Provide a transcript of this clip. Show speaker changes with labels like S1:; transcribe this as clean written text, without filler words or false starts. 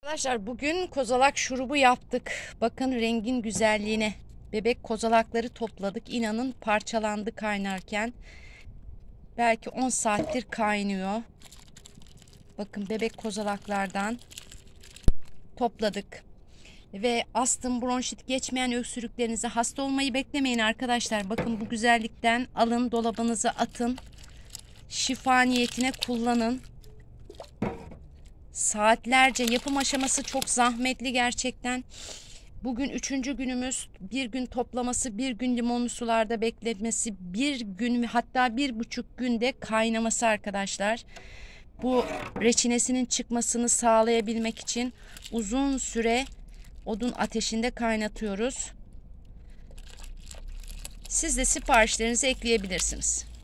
S1: Arkadaşlar bugün kozalak şurubu yaptık. Bakın rengin güzelliğine. Bebek kozalakları topladık. İnanın parçalandı kaynarken. Belki 10 saattir kaynıyor. Bakın bebek kozalaklardan topladık. Ve astım, bronşit geçmeyen öksürüklerinize hasta olmayı beklemeyin arkadaşlar. Bakın bu güzellikten alın, dolabınıza atın. Şifa niyetine kullanın. Saatlerce yapım aşaması çok zahmetli gerçekten. Bugün 3. günümüz. Bir gün toplaması, bir gün limonlu sularda bekletmesi, bir gün hatta 1,5 günde kaynaması arkadaşlar. Bu reçinesinin çıkmasını sağlayabilmek için uzun süre odun ateşinde kaynatıyoruz. Siz de siparişlerinizi ekleyebilirsiniz.